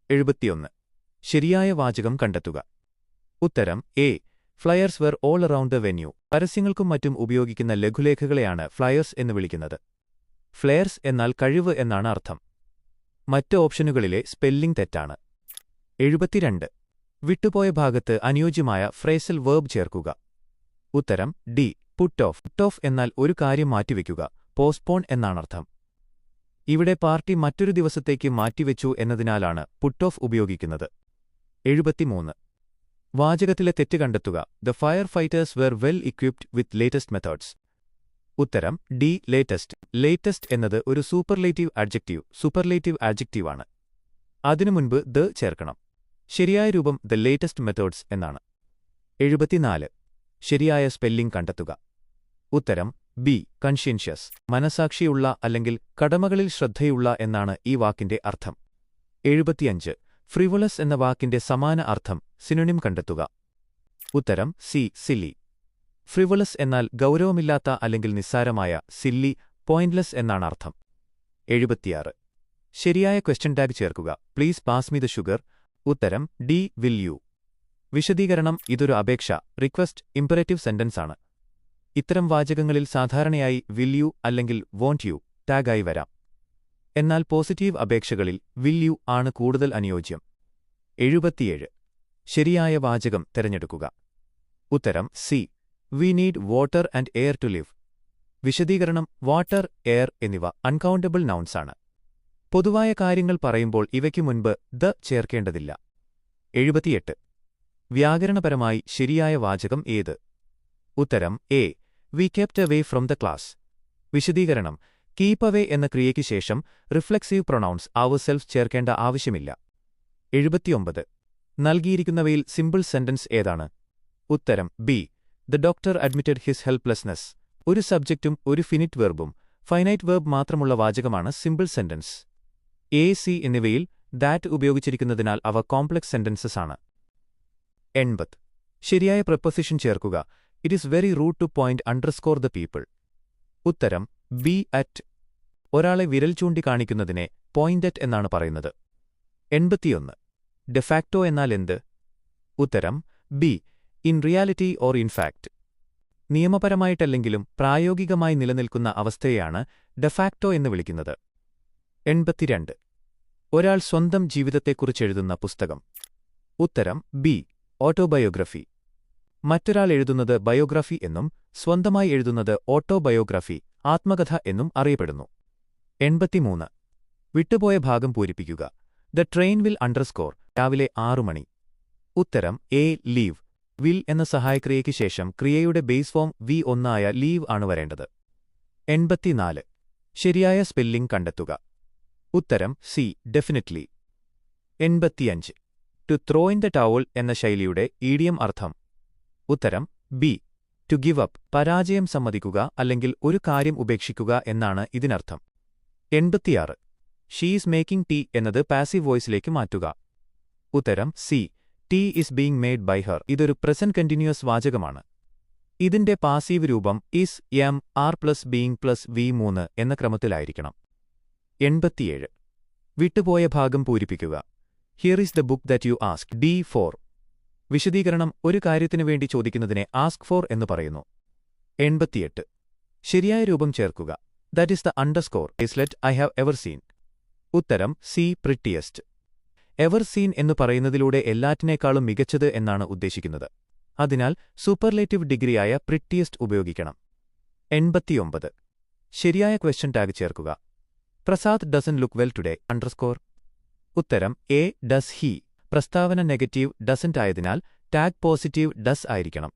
71. ശരിയായ വാചകം കണ്ടെത്തുക. ഉത്തരം A. Flyers were all around the venue. പരസ്യങ്ങൾക്കും മറ്റും ഉപയോഗിക്കുന്ന ലഘുലേഖകളെയാണ് ഫ്ലയേഴ്സ് എന്ന് വിളിക്കുന്നത്. ഫ്ലെയർസ് എന്നാൽ കഴിവ് എന്നാണ് അർത്ഥം. മറ്റ് ഓപ്ഷനുകളിലെ സ്പെല്ലിംഗ് തെറ്റാണ്. 72. വിട്ടുപോയ ഭാഗത്ത് അനുയോജ്യമായ ഫ്രേസൽ വേർബ് ചേർക്കുക. ഉത്തരം D. Put off. Put off എന്നാൽ ഒരു കാര്യം മാറ്റിവെക്കുക, പോസ്റ്റ്പോൺ എന്നാണർത്ഥം. ഇവിടെ പാർട്ടി മറ്റൊരു ദിവസത്തേക്ക് മാറ്റിവെച്ചു എന്നതിനാലാണ് പുട്ട് ഓഫ് ഉപയോഗിക്കുന്നത്. 73. വാചകത്തിലെ തെറ്റ് കണ്ടെത്തുക. The fire fighters were well equipped with latest methods. ഉത്തരം ഡി. ലേറ്റസ്റ്റ്. ലേറ്റസ്റ്റ് എന്നത് ഒരു സൂപ്പർലേറ്റീവ് ആഡ്ജക്റ്റീവാണ്. അതിനു മുൻപ് ദ ചേർക്കണം. ശരിയായ രൂപം ദ ലേറ്റസ്റ്റ് മെത്തേഡ്സ് എന്നാണ്. 74. ശരിയായ സ്പെല്ലിംഗ് കണ്ടെത്തുക. ഉത്തരം ബി. കൺഷ്യൻഷ്യസ്. മനസാക്ഷിയുള്ള അല്ലെങ്കിൽ കടമകളിൽ ശ്രദ്ധയുള്ള എന്നാണ് ഈ വാക്കിന്റെ അർത്ഥം. 75. ഫ്രിവോളസ് എന്ന വാക്കിന്റെ സമാന അർത്ഥം സിനോണിം കണ്ടെത്തുക. ഉത്തരം സി. സില്ലി. ഫ്രിവോളസ് എന്നാൽ ഗൗരവമില്ലാത്ത അല്ലെങ്കിൽ നിസ്സാരമായ, സില്ലി പോയിന്റ്ലെസ് എന്നാണ് അർത്ഥം. 76. ശരിയായ ക്വസ്റ്റ്യൻ ടാഗ് ചേർക്കുക. Please pass me the sugar. ഉത്തരം ഡി. Will you. വിശദീകരണം. ഇതൊരു അപേക്ഷ, റിക്വസ്റ്റ്, ഇംപറേറ്റീവ് സെന്റൻസ് ആണ്. ഇത്തരം വാചകങ്ങളിൽ സാധാരണയായി വിൽ യു അല്ലെങ്കിൽ വോണ്ട് യു ടാഗായി വരാം. എന്നാൽ പോസിറ്റീവ് അപേക്ഷകളിൽ വിൽ യു ആണ് കൂടുതൽ അനുയോജ്യം. 77. ശരിയായ വാചകം തിരഞ്ഞെടുക്കുക. ഉത്തരം C. We need water and air to live. വിശദീകരണം. വാട്ടർ, എയർ എന്നിവ അൺകൗണ്ടബിൾ നൗൺസാണ്. പൊതുവായ കാര്യങ്ങൾ പറയുമ്പോൾ ഇവയ്ക്കു മുൻപ് ദ ചേർക്കേണ്ടതില്ല. 78. വ്യാകരണപരമായി ശരിയായ വാചകം ഏത്? ഉത്തരം A. We kept away from the class. വിശദീകരണം. കീപ്പ് അവേ എന്ന ക്രിയയ്ക്ക് ശേഷം റിഫ്ലെക്സീവ് പ്രൊണൗൺസ് ourselves ചേർക്കേണ്ട ആവശ്യമില്ല. 79. നൽകിയിരിക്കുന്നവയിൽ സിമ്പിൾ സെന്റൻസ് ഏതാണ്? ഉത്തരം B. The doctor admitted his helplessness. ഒരു സബ്ജക്റ്റും ഒരു ഫിനിറ്റ് വെർബും ഫൈനൈറ്റ് വെർബ് മാത്രമുള്ള വാചകമാണ് സിമ്പിൾ സെന്റൻസ്. എ, സി എന്നിവയിൽ ദാറ്റ് ഉപയോഗിച്ചിരിക്കുന്നതിനാൽ അവ കോംപ്ലക്സ് സെന്റൻസസ് ആണ്. 80. ശരിയായ പ്രപ്പോസിഷൻ ചേർക്കുക. It is very rude to point underscore the people. ഉത്തരം ബി. അറ്റ്. ഒരാളെ വിരൽ ചൂണ്ടിക്കാണിക്കുന്നതിനെ പോയിന്റ് അറ്റ് എന്നാണ് പറയുന്നത്. 81. ഡെഫാക്ടോ എന്നാൽ എന്ത്? ഉത്തരം B. In reality or in fact. നിയമപരമായിട്ടല്ലെങ്കിലും പ്രായോഗികമായി നിലനിൽക്കുന്ന അവസ്ഥയെയാണ് ഡെഫാക്ടോ എന്ന് വിളിക്കുന്നത്. 82. ഒരാൾ സ്വന്തം ജീവിതത്തെക്കുറിച്ചെഴുതുന്ന പുസ്തകം. ഉത്തരം ബി. ഓട്ടോബയോഗ്രഫി. മറ്റൊരാൾ എഴുതുന്നത് ബയോഗ്രഫി എന്നും സ്വന്തമായി എഴുതുന്നത് ഓട്ടോബയോഗ്രഫി, ആത്മകഥ എന്നും അറിയപ്പെടുന്നു. 83. വിട്ടുപോയ ഭാഗം പൂരിപ്പിക്കുക. The train will underscore. രാവിലെ 6 മണി. ഉത്തരം എ. ലീവ്. വിൽ എന്ന സഹായക്രിയയ്ക്ക് ശേഷം ക്രിയയുടെ ബേസ് ഫോം വി ഒന്നായ ലീവ് ആണ് വരേണ്ടത്. 84. ശരിയായ സ്പെല്ലിംഗ് കണ്ടെത്തുക. ഉത്തരം C. Definitely. 85. To throw in the towel എന്ന ശൈലിയുടെ ഈഡിയം അർത്ഥം. ഉത്തരം ബി. To give up. പരാജയം സമ്മതിക്കുക അല്ലെങ്കിൽ ഒരു കാര്യം ഉപേക്ഷിക്കുക എന്നാണ് ഇതിനർത്ഥം. 86. ഷീസ് മേക്കിംഗ് ടീ എന്നത് പാസീവ് വോയിസിലേക്ക് മാറ്റുക. ഉത്തരം C. Tea is being made by her. ഇതൊരു പ്രസന്റ് കണ്ടിന്യൂസ് വാചകമാണ്. ഇതിന്റെ പാസീവ് രൂപം is, am, are plus being plus V3 എന്ന ക്രമത്തിലായിരിക്കണം. 87. വിട്ടുപോയ ഭാഗം പൂരിപ്പിക്കുക. Here is the book that you ask. D4. വിശദീകരണം. ഒരു കാര്യത്തിനു വേണ്ടി ചോദിക്കുന്നതിനെ ആസ്ക് ഫോർ എന്ന് പറയുന്നു. 88. ശരിയായ രൂപം ചേർക്കുക. That is the underscore bracelet I have ever seen. ഉത്തരം സി. പ്രിട്ടിയസ്റ്റ്. എവർ സീൻ എന്നു പറയുന്നതിലൂടെ എല്ലാറ്റിനേക്കാളും മികച്ചത് എന്നാണ് ഉദ്ദേശിക്കുന്നത്. അതിനാൽ സൂപ്പർലേറ്റീവ് ഡിഗ്രിയായ പ്രിട്ടിയസ്റ്റ് ഉപയോഗിക്കണം. 89. ശരിയായ ക്വസ്റ്റ്യൻ ടാഗ് ചേർക്കുക. Prasad dozen look well today underscore. ഉത്തരം എ. Does he. പ്രസ്താവന നെഗറ്റീവ് ഡസന്റ് ആയതിനാൽ ടാഗ് പോസിറ്റീവ് ഡസ് ആയിരിക്കണം.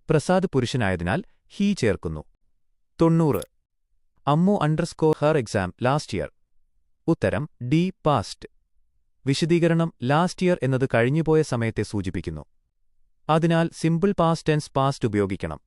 പ്രസാദ് പുരുഷനായതിനാൽ ഹി ചേർക്കുന്നു. 90. Ammu underscore Har exam last year. ഉത്തരം ഡി. പാസ്റ്റ്. വിശദീകരണം. ലാസ്റ്റ് ഇയർ എന്നത് കഴിഞ്ഞുപോയ സമയത്തെ സൂചിപ്പിക്കുന്നു. അതിനാൽ സിമ്പിൾ പാസ്റ്റ് ടെൻസ് പാസ്റ്റ് ഉപയോഗിക്കണം.